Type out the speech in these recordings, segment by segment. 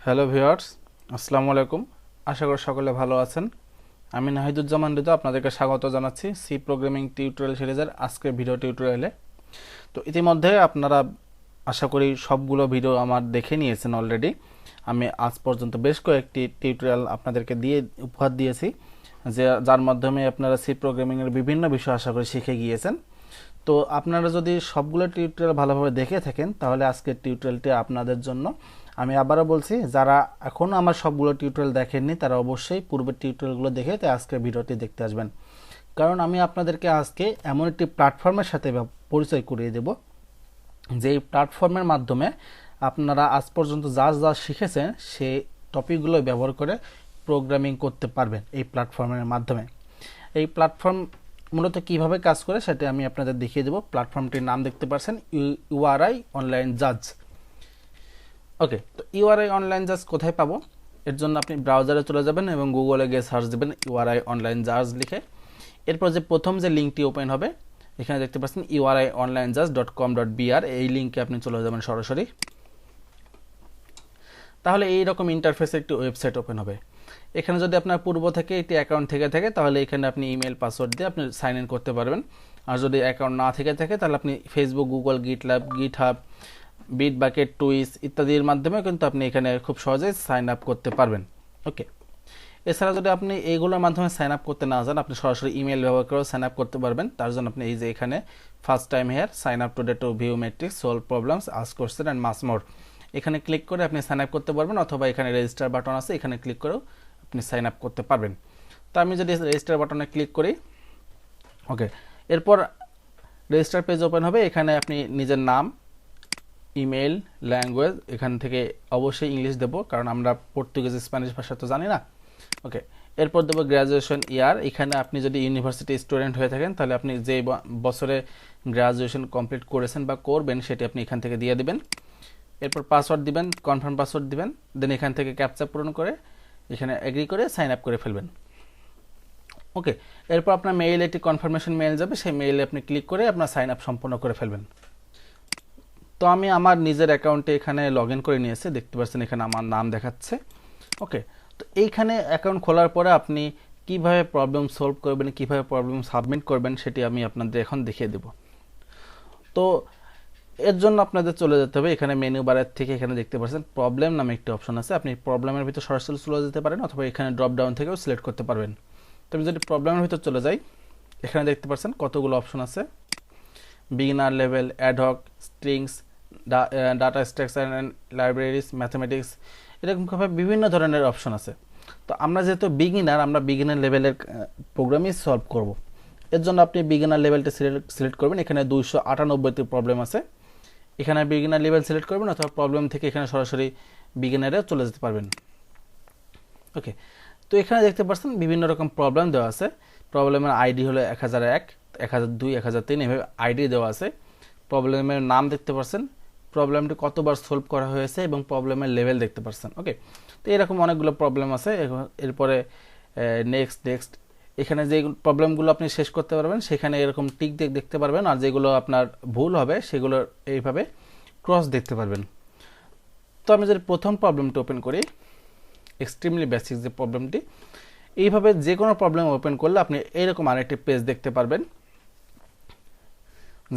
Hello viewers, আসসালামু আলাইকুম। আশা করি সকলে ভালো আছেন। আমি নাহিদুজ্জামান রিদা আপনাদেরকে স্বাগত জানাচ্ছি সি প্রোগ্রামিং টিউটোরিয়াল সিরিজের আজকের ভিডিও টিউটোরিয়ালে। তো ইতিমধ্যে আপনারা আশা করি সবগুলো ভিডিও আমার দেখে নিয়েছেন অলরেডি। আমি আজ পর্যন্ত বেশ কয়েকটি টিউটোরিয়াল আপনাদেরকে উপহার দিয়েছি, যার মাধ্যমে আপনারা সি প্রোগ্রামিংয়ের বিভিন্ন বিষয় আশা করি শিখে গিয়েছেন। তো আপনারা যদি সবগুলো টিউটোরিয়াল ভালোভাবে দেখে থাকেন তাহলে আজকের টিউটোরিয়ালটি আপনাদের জন্য। আমি আবারও বলছি, যারা এখনও আমার সবগুলো টিউটোরিয়াল দেখেননি তারা অবশ্যই পূর্বের টিউটোরিয়ালগুলো দেখে তাই আজকের ভিডিওটি দেখতে আসবেন, কারণ আমি আপনাদেরকে আজকে এমন একটি প্ল্যাটফর্মের সাথে পরিচয় করিয়ে দেব যেই প্ল্যাটফর্মের মাধ্যমে আপনারা আজ পর্যন্ত যা যা শিখেছেন সেই টপিকগুলো ব্যবহার করে প্রোগ্রামিং করতে পারবেন এই প্ল্যাটফর্মের মাধ্যমে। এই প্ল্যাটফর্ম মূলত কিভাবে কাজ করে সেটা আমি আপনাদের দেখিয়ে দেব। প্ল্যাটফর্মটির নাম দেখতে পাচ্ছেন URI অনলাইন জাজ। ওকে, তো URI অনলাইন জাজ কোথায় পাবো? এর জন্য আপনি ব্রাউজারে চলে যাবেন এবং গুগলে গিয়ে সার্চ দেবেন URI অনলাইন জাজ লিখে। এরপর যে প্রথম যে লিঙ্কটি ওপেন হবে এখানে দেখতে পাচ্ছেন urinonlinejudge.com.br, এই লিঙ্কে আপনি চলে যাবেন সরাসরি। তাহলে এইরকম ইন্টারফেসে একটি ওয়েবসাইট ওপেন হবে। এখানে যদি আপনার পূর্ব থেকে একটি অ্যাকাউন্ট থেকে থাকে তাহলে এখানে আপনি ইমেল পাসওয়ার্ড দিয়ে আপনি সাইন ইন করতে পারবেন। আর যদি অ্যাকাউন্ট না থেকে থাকে তাহলে আপনি Facebook, Google, GitLab, GitHub, Bitbucket, টুইস ইত্যাদির মাধ্যমে কিন্তু আপনি এখানে খুব সহজেই সাইন আপ করতে পারবেন। ওকে, এছাড়া যদি আপনি এইগুলোর মাধ্যমে সাইন আপ করতে না যান, আপনি সরাসরি ইমেল ব্যবহার করেও সাইন আপ করতে পারবেন। তার জন্য আপনি এই যে এখানে first time here sign up today to view metrics, solve problems, ask question and much more, এখানে ক্লিক করে আপনি সাইন আপ করতে পারবেন, অথবা এখানে রেজিস্টার বাটন আছে এখানে ক্লিক করেও আপনি সাইন আপ করতে পারবেন। তো আমি যদি রেজিস্টার বাটনে ক্লিক করি, ওকে, এরপর রেজিস্টার পেজ ওপেন হবে। এখানে আপনি নিজের নাম, ইমেল, ল্যাঙ্গুয়েজ, এখান থেকে অবশ্যই ইংলিশ দেব কারণ আমরা পর্তুগিজ, স্প্যানিশ ভাষা তো জানি না। ওকে, এরপর দেবো গ্র্যাজুয়েশন ইয়ার। এখানে আপনি যদি ইউনিভার্সিটি স্টুডেন্ট হয়ে থাকেন তাহলে আপনি যে বছরে গ্র্যাজুয়েশন কমপ্লিট করেছেন বা করবেন সেটি আপনি এখান থেকে দিয়ে দিবেন। এরপর পাসওয়ার্ড দিবেন, কনফার্ম পাসওয়ার্ড দিবেন, দেন এখান থেকে ক্যাপচা পূরণ করে এখানে এগ্রি করে সাইন আপ করে ফেলবেন। ওকে, এরপর আপনার মেইলে একটি কনফার্মেশন মেইল যাবে, সেই মেইলে আপনি ক্লিক করে আপনার সাইন আপ সম্পন্ন করে ফেলবেন। তো আমি আমার নিজের অ্যাকাউন্টে এখানে লগ ইন করে নিয়েছি, দেখতে পাচ্ছেন এখানে আমার নাম দেখাচ্ছে। ওকে, তো এইখানে অ্যাকাউন্ট খোলার পরে আপনি কিভাবে প্রবলেম সলভ করবেন, কিভাবে প্রবলেম সাবমিট করবেন সেটি আমি আপনাদের এখন দেখিয়ে দেব। তো এর জন্য আপনাদের চলে যেতে হবে এখানে মেনু বারের থেকে এখানে দেখতে পাচ্ছেন প্রবলেম নামে একটি অপশন আছে। আপনি প্রবলেমের ভিতর সরাসরি চলে যেতে পারেন অথবা এখানে ড্রপ ডাউন থেকেও সিলেক্ট করতে পারবেন। তো আমি যদি প্রবলেমের ভিতর চলে যাই, এখানে দেখতে পাচ্ছেন কতগুলো অপশন আছে, beginner level, ad hoc, strings, data structure and libraries, mathematics, এরকমভাবে বিভিন্ন ধরনের অপশন আছে। তো আমরা যেহেতু বিগিনার, আমরা বিগিনার লেভেলের প্রোগ্রামই সলভ করব। এর জন্য আপনি বিগিনার লেভেলটা সিলেক্ট করবেন। এখানে 298টি প্রবলেম আছে, এখানে বিগিনার লেভেল সিলেক্ট করবেন অথবা প্রবলেম থেকে এখানে সরাসরি বিগিনারে চলে যেতে পারবেন। ওকে, তো এখানে দেখতে পাচ্ছেন বিভিন্ন রকম প্রবলেম দেওয়া আছে। প্রবলেমের আইডি হলো 1001, 1002, 1003, এভাবে আইডি দেওয়া আছে। প্রবলেমের নাম দেখতে পাচ্ছেন, প্রবলেমটি কতবার সলভ করা হয়েছে এবং প্রবলেমের লেভেল দেখতে পাচ্ছেন। ওকে, তো এরকম অনেকগুলো প্রবলেম আছে। এরপরে নেক্সট এখানে যে প্রবলেমগুলো আপনি শেষ করতে পারবেন সেখানে এরকম টিক দেখতে পারবেন, আর যেগুলো আপনার ভুল হবে সেগুলো এইভাবে ক্রস দেখতে পারবেন। তো আমি যদি প্রথম প্রবলেমটি ওপেন করি, এক্সট্রিমলি বেসিক যে প্রবলেমটি, এইভাবে যে কোনো প্রবলেম ওপেন করলে আপনি এইরকম আরেকটি পেজ দেখতে পারবেন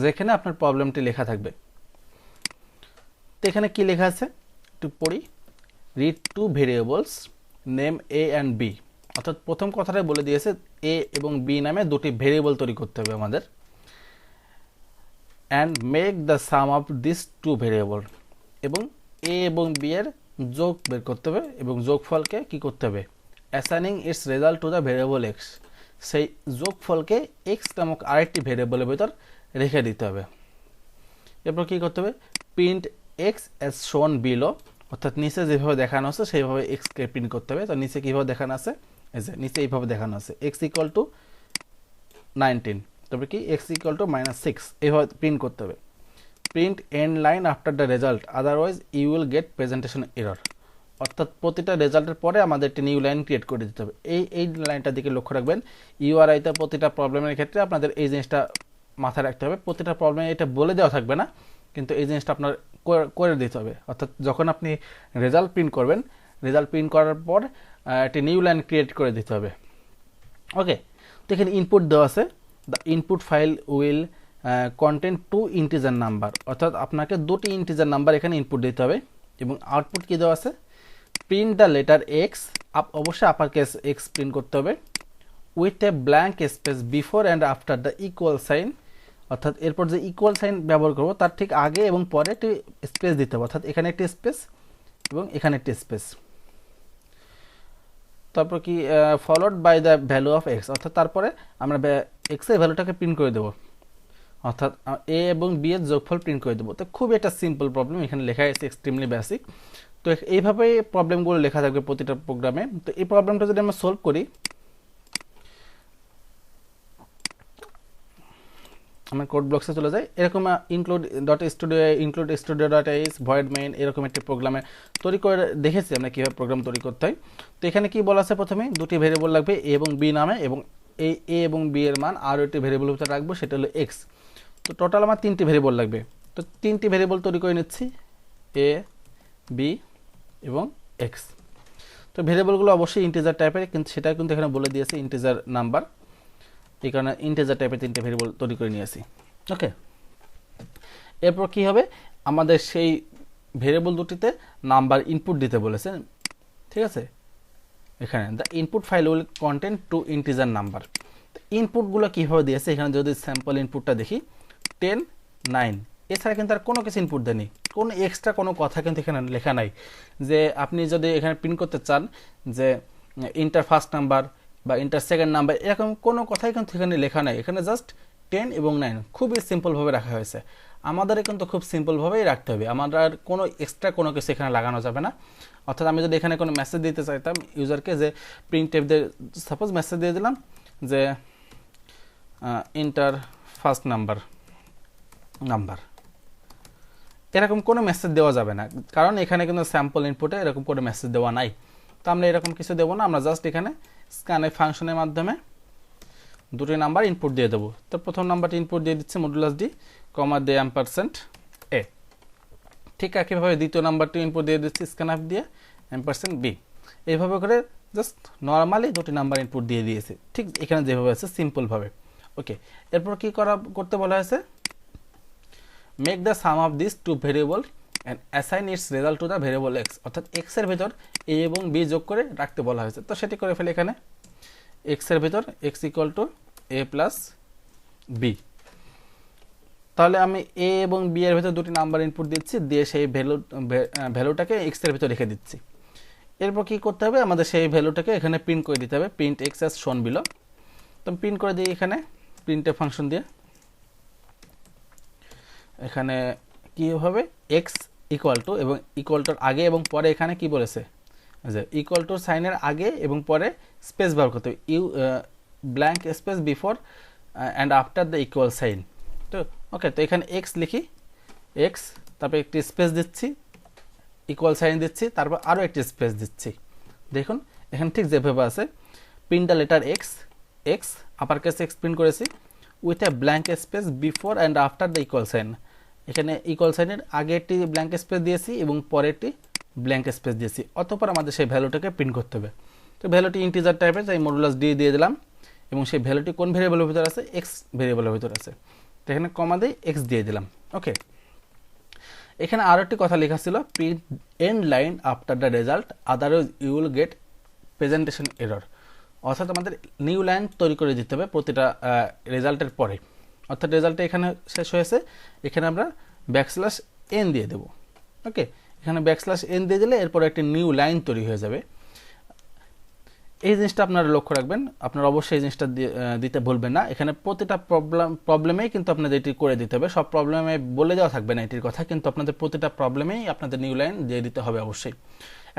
যেখানে আপনার প্রবলেমটি লেখা থাকবে। তো এখানে কি লেখা আছে একটু পড়ি। Read two variables name a and b, অর্থাৎ প্রথম কথাটাই বলে দিয়েছে এ এবং বি নামে দুটি ভেরিয়েবল তৈরি করতে হবে আমাদের। And make the sum of this two variable, এবং এ এবং বি এর যোগ বের করতে হবে এবং যোগফলকে কি করতে হবে, assigning it's result to the variable x, সেই যোগফলকে এক্স নামক আরেকটি ভেরিয়েবলের ভিতর রেখে দিতে হবে। এরপর কি করতে হবে, প্রিন্ট এক্স অ্যাজ শোন বিলো, অর্থাৎ নিচে যেভাবে দেখানো আছে সেইভাবে এক্সকে প্রিন্ট করতে হবে। তো নিচে কীভাবে দেখানো আছে, এই যে নিচে এইভাবে দেখানো আছে এক্স ইকুয়াল টু 19, তবে কি এক্স ইকুয়াল টু -6, এইভাবে প্রিন্ট করতে হবে। Print end line after the result, otherwise you will get presentation error, অর্থাৎ প্রতিটা রেজাল্টের পরে আমাদের একটি নিউ লাইন ক্রিয়েট করে দিতে হবে। এই লাইনটার দিকে লক্ষ্য রাখবেন। ইউআরআইতে প্রতিটা প্রবলেমের ক্ষেত্রে আপনাদের এই জিনিসটা মাথায় রাখতে হবে। প্রতিটা প্রবলেমে এটা বলে দেওয়া থাকবে না, কিন্তু এই জিনিসটা আপনার করে দিতে হবে। অর্থাৎ যখন আপনি রেজাল্ট প্রিন্ট করবেন, রেজাল্ট প্রিন্ট করার পর একটি নিউ লাইন ক্রিয়েট করে দিতে হবে। ওকে, তো এখানে ইনপুট দেওয়া আছে, the input file will content 2 integer number, অর্থাৎ আপনাকে 2টি ইন্টিজার নাম্বার এখানে ইনপুট দিতে হবে। এবং আউটপুট কি দেওয়া আছে, প্রিন্ট দ্য লেটার এক্স, অবশ্যই আপার কেস এক্স প্রিন্ট করতে হবে, with a blank space before and after the equal sign, অর্থাৎ এরপর যে ইকুয়াল সাইন ব্যবহার করবো তার ঠিক আগে এবং পরে একটি স্পেস দিতে হবে, অর্থাৎ এখানে একটি স্পেস এবং এখানে একটি স্পেস। তারপর কি followed by the value of x, অর্থাৎ তারপরে আমরা এক্সের ভ্যালুটাকে প্রিন্ট করে দেবো, অর্থাৎ এ এবং বি এর যোগফল প্রিন্ট করে দেবো। তো খুবই একটা সিম্পল প্রবলেম, এখানে লেখা আছে এক্সট্রিমলি বেসিক। তো এইভাবে প্রবলেমগুলো লেখা থাকবে প্রতিটা প্রোগ্রামে। তো এই প্রবলেমটা যদি আমরা সলভ করি, আমরা কোড ব্লকসে চলে যাই, এরকম include studio.h void main এরকম একটি প্রোগ্রামে তৈরি করে দেখেছি আমরা কীভাবে প্রোগ্রাম তৈরি করতে হয়। তো এখানে কি বলা আছে, প্রথমে দুটি ভেরিয়েবল লাগবে এ এবং বি নামে, এবং এই এ এবং বি এর মান আরও একটি ভেরিয়েবলের ভিতরে রাখবো, সেটা হলো এক্স। তো টোটাল আমার 3টি ভেরিয়েবল লাগবে। তো 3টি ভেরিয়েবল তৈরি করে নিচ্ছি, এ, বি এবং এক্স। তো ভেরিয়েবলগুলো অবশ্যই ইন্টিজার টাইপের, কিন্তু সেটা কিন্তু এখানে বলে দিয়েছে ইন্টিজার নাম্বার, এই কারণে ইন্টিজার টাইপের 3টে ভেরিয়েবল তৈরি করে নিয়ে আসি। ওকে, এরপর কি হবে, আমাদের সেই ভেরিয়েবল দুটিতে নাম্বার ইনপুট দিতে বলেছেন, ঠিক আছে। এখানে the input file will content 2 integer number. ইনপুটগুলো কীভাবে দিয়েছে, এখানে যদি স্যাম্পল ইনপুটটা দেখি 10, 9, এছাড়া কিন্তু আর কোনো কিছু ইনপুট দেয়নি, কোনো এক্সট্রা কোনো কথা কিন্তু এখানে লেখা নাই। যে আপনি যদি এখানে প্রিন্ট করতে চান যে ইন্টার ফার্স্ট নাম্বার বা ইন্টার সেকেন্ড নাম্বার, এরকম কোনো কথাই কিন্তু এখানে লেখা নাই। এখানে জাস্ট 10 এবং 9 খুবই সিম্পলভাবে রাখা হয়েছে। আমাদের কিন্তু খুব সিম্পলভাবেই রাখতে হবে, আমাদের কোনো এক্সট্রা কোনো কিছু এখানে লাগানো যাবে না। অর্থাৎ আমি যদি এখানে কোনো মেসেজ দিতে চাইতাম ইউজারকে, যে প্রিন্ট এফ দিয়ে সাপোজ মেসেজ দিয়ে দিলাম যে ইন্টার ফার্স্ট নাম্বার, এরকম কোনো মেসেজ দেওয়া যাবে না, কারণ এখানে কিন্তু স্যাম্পল ইনপুটে এরকম কোনো মেসেজ দেওয়া নাই। তো আমরা এরকম কিছু দেবো না, আমরা জাস্ট এখানে স্ক্যানএফ ফাংশনের মাধ্যমে দুটি নাম্বার ইনপুট দিয়ে দেবো। তো প্রথম নাম্বারটি ইনপুট দিয়ে দিচ্ছে মডুলাস ডি, কমা দিয়ে এম্পারসেন্ট এ। ঠিক একইভাবে দ্বিতীয় নাম্বারটি ইনপুট দিয়ে দিচ্ছি স্ক্যানএফ দিয়ে এম্পারসেন্ট বি। এইভাবে করে জাস্ট নর্মালি দুটি নাম্বার ইনপুট দিয়ে দিয়েছে, ঠিক এখানে যেভাবে আছে সিম্পলভাবে। ওকে, এরপর কি করতে বলা হয়েছে, make the sum of this two variable and assign its result to the variable x, অর্থাৎ এক্স এর ভিতর এ এবং বি যোগ করে রাখতে বলা হয়েছে। তো সেটি করে ফেলে এখানে এক্স এর ভিতর x equal to a plus b. তাহলে আমি এ এবং বি এর ভিতর দুটি নাম্বার ইনপুট দিচ্ছি, দিয়ে সেই ভ্যালুটাকে এক্স এর ভিতর রেখে দিচ্ছি। এরপর কি করতে হবে, আমাদের সেই ভ্যালুটাকে এখানে প্রিন্ট করে দিতে হবে, প্রিন্ট এক্স অ্যাজ শোন বিলো। তো প্রিন্ট করে দিই এখানে প্রিন্টএফ ফাংশন দিয়ে। এখানে কি হবে, এক্স ইকুয়াল টু, এবং ইকুয়াল টুর আগে এবং পরে এখানে কি বলেছে, যে ইকুয়াল টু সাইনের আগে এবং পরে স্পেস ব্যবহার করতে হবে, blank space before and after the equal sign. তো ওকে, তো এখানে এক্স লিখি, এক্স, তারপর একটি স্পেস দিচ্ছি, ইকুয়াল সাইন দিচ্ছি, তারপর আরও একটি স্পেস দিচ্ছি। দেখুন এখানে ঠিক যেভাবে আছে, print the letter X, X upper case X print করেছি, with a blank space before and after the equal sign. এখানে ইকুয়াল সাইনের আগে একটি ব্ল্যাঙ্ক স্পেস দিয়েছি এবং পরে একটি ব্ল্যাঙ্ক স্পেস দিয়েছি, অতঃপর আমাদের সেই ভ্যালুটাকে প্রিন্ট করতে হবে। তো ভ্যালুটি ইন্টিজার টাইপের, তাই মডুলাস ডি দিয়ে দিলাম, এবং সেই ভ্যালুটি কোন ভেরিয়েবলের ভিতরে আছে, এক্স ভেরিয়েবলের ভিতরে আছে। তো এখানে কমা দিয়ে এক্স দিয়ে দিলাম। ওকে, এখানে আরও একটি কথা লেখা ছিল, print end line after the result, otherwise you will get presentation error. অর্থাৎ আমাদের নিউ লাইন তৈরি করে দিতে হবে প্রতিটা রেজাল্টের পরে। অর্থাৎ রেজাল্টটা এখানে শেষ হয়েছে, এখানে আমরা ব্যাকস্ল্যাশ এন দিয়ে দেবো। ওকে, এখানে ব্যাকস্ল্যাশ এন দিয়ে দিলে এরপর একটি নিউ লাইন তৈরি হয়ে যাবে। এই জিনিসটা আপনারা লক্ষ্য রাখবেন, আপনারা অবশ্যই এই জিনিসটা দিতে ভুলবেন না। এখানে প্রতিটা প্রবলেমেই কিন্তু আপনাদের এটি করে দিতে হবে, সব প্রবলেমে বলে দেওয়া থাকবে না এটির কথা, কিন্তু আপনাদের প্রতিটা প্রবলেমেই আপনাদের নিউ লাইন দিয়ে দিতে হবে অবশ্যই।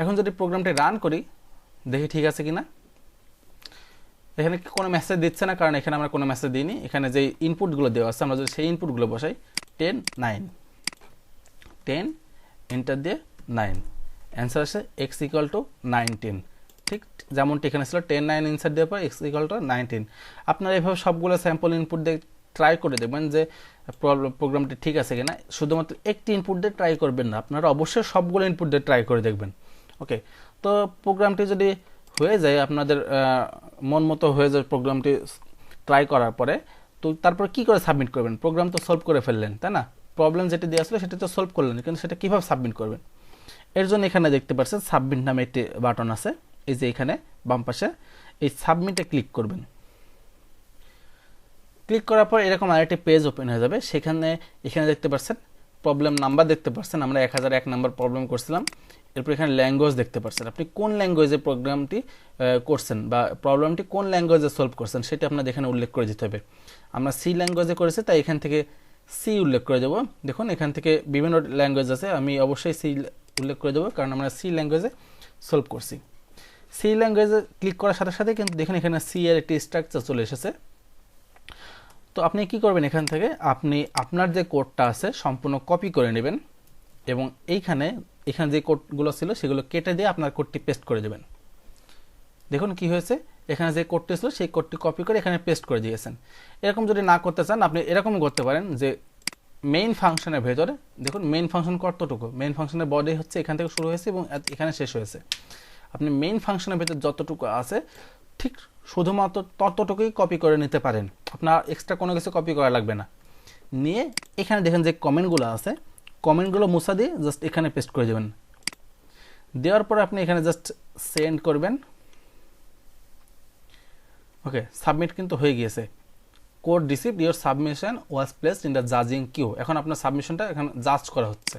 এখন যদি প্রোগ্রামটি রান করি, দেখি ঠিক আছে কিনা। এখানে কোনো মেসেজ দিচ্ছে না, কারণ এখানে আমরা কোনো মেসেজ দিইনি। এখানে যে ইনপুটগুলো দেওয়া আছে, আমরা যদি সেই ইনপুটগুলো বসাই, 10, 9, 10 এন্টার দিয়ে 9, অ্যান্সার আসে এক্স ইকুয়াল টু 19। ঠিক যেমনটি এখানে ছিল 10, 9 ইনসার্ট দেওয়ার পর এক্স ইকুয়াল টু 19। আপনারা এইভাবে সবগুলো স্যাম্পল ইনপুট দিয়ে ট্রাই করে দেখবেন যে প্রোগ্রামটি ঠিক আছে কিনা। শুধুমাত্র একটি ইনপুট দিয়ে ট্রাই করবেন না, আপনারা অবশ্যই সবগুলো ইনপুট দিয়ে ট্রাই করে দেখবেন। ওকে, তো প্রোগ্রামটি যদি হয়ে যায় আপনাদের মন মতো হয়ে যায় প্রোগ্রামটি ট্রাই করার পরে, তো তারপর কি করে সাবমিট করবেন? প্রোগ্রাম তো সলভ করে ফেললেন, তাই না? প্রবলেম যেটি দিয়ে আসলে সেটা তো সলভ করলেন, কিন্তু সেটা কীভাবে সাবমিট করবেন? এর জন্য এখানে দেখতে পাচ্ছেন সাবমিট নামে একটি বাটন আছে, এই যে এখানে বাম পাশে, এই সাবমিটে ক্লিক করবেন। ক্লিক করার পর এরকম আরেকটি পেজ ওপেন হয়ে যাবে। এখানে দেখতে পাচ্ছেন প্রবলেম নাম্বার দেখতে পাচ্ছেন, আমরা 1001 নাম্বার প্রবলেম করছিলাম। এরপর এখানে ল্যাঙ্গুয়েজ দেখতে পাচ্ছেন, আপনি কোন ল্যাঙ্গুয়েজে প্রোগ্রামটি করছেন বা প্রবলেমটি কোন ল্যাঙ্গুয়েজে সলভ করছেন সেটা আপনাদের এখানে উল্লেখ করে দিতে হবে। আমরা সি ল্যাঙ্গুয়েজে করেছি, তাই এখান থেকে সি উল্লেখ করে দেবো। দেখুন এখান থেকে বিভিন্ন ল্যাঙ্গুয়েজ আছে, আমি অবশ্যই সি উল্লেখ করে দেবো কারণ আমরা সি ল্যাঙ্গুয়েজে সলভ করছি। সি ল্যাঙ্গুয়েজে ক্লিক করার সাথে সাথে কিন্তু দেখুন এখানে সি এর একটি স্ট্রাকচার চলে এসেছে। তো আপনি কি করবেন, এখান থেকে আপনি আপনার যে কোডটা আছে সম্পূর্ণ কপি করে নেবেন এবং এখানে যে কোডগুলো ছিল সেগুলো কেটে দিয়ে আপনার কোডটি পেস্ট করে দেবেন। দেখুন কি হয়েছে, এখানে যে কোডটি ছিল সেই কোডটি কপি করে এখানে পেস্ট করে দিয়েছেন। এরকম যদি না করতে চান আপনি এরকম করতে পারেন যে মেইন ফাংশনের ভেতরে, দেখুন মেইন ফাংশন কতটুকু, মেইন ফাংশনের বডি হচ্ছে এখান থেকে শুরু হয়েছে এবং এখানে শেষ হয়েছে। আপনি মেইন ফাংশনের ভেতরে যতটুকু আছে ঠিক শুধুমাত্র ততটুকুই কপি করে নিতে পারেন, আপনার এক্সট্রা কোনো কিছু কপি করা লাগবে না। নিয়ে এখানে দেখেন যে কমেন্টগুলো আছে, কমেন্টগুলো মুছা দিয়ে জাস্ট এখানে পেস্ট করে দেবেন। দেওয়ার পরে আপনি এখানে জাস্ট সেন্ড করবেন। ওকে, সাবমিট কিন্তু হয়ে গিয়েছে। Code received, your submission was placed in the জাজিং কিউ। এখন আপনার সাবমিশনটা এখন জাজ করা হচ্ছে।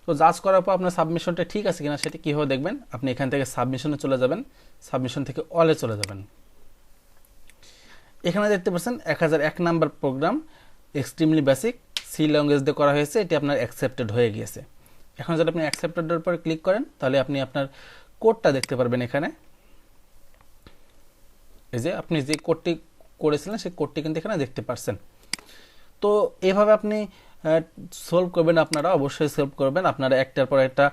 তো জাজ করার পর আপনার সাবমিশনটা ঠিক আছে কিনা সেটা কীভাবে দেখবেন, আপনি এখান থেকে সাবমিশনে চলে যাবেন, সাবমিশন থেকে অলে চলে যাবেন। এখানে দেখতে পাচ্ছেন 1001 number program extremely basic C language দিয়ে করা হয়েছে, এটি আপনার অ্যাকসেপ্টেড হয়ে গিয়েছে। এখন যদি আপনি অ্যাকসেপ্টেডের উপরে ক্লিক করেন তাহলে আপনি আপনার কোডটা দেখতে পারবেন। এখানে এই যে আপনি যে কোডটি করেছিলেন সেই কোডটি কিন্তু এখানে দেখতে পাচ্ছেন। তো এভাবে আপনি সলভ করবেন, আপনারা অবশ্যই সলভ করবেন। আপনারা একটার পর একটা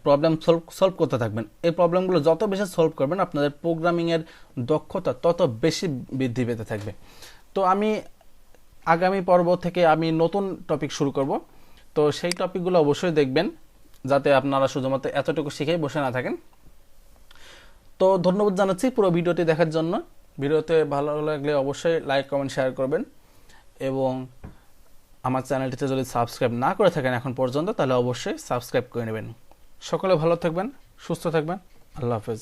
প্রবলেম সলভ করতে থাকবেন। এই প্রবলেমগুলো যত বেশি সলভ করবেন আপনাদের প্রোগ্রামিংয়ের দক্ষতা তত বেশি বৃদ্ধি পেতে থাকবে। তো আমি আগামী পর্ব থেকে আমি নতুন টপিক শুরু করব, তো সেই টপিকগুলো অবশ্যই দেখবেন যাতে আপনারা শুধুমাত্র এতটুকু শিখেই বসে না থাকেন। তো ধন্যবাদ জানাচ্ছি পুরো ভিডিওটি দেখার জন্য। ভিডিওতে ভালো লাগলে অবশ্যই লাইক কমেন্ট শেয়ার করবেন এবং আমার চ্যানেলটিতে যদি সাবস্ক্রাইব না করে থাকেন এখন পর্যন্ত তাহলে অবশ্যই সাবস্ক্রাইব করে নেবেন। সকলে ভালো থাকবেন, সুস্থ থাকবেন, আল্লাহ হাফেজ।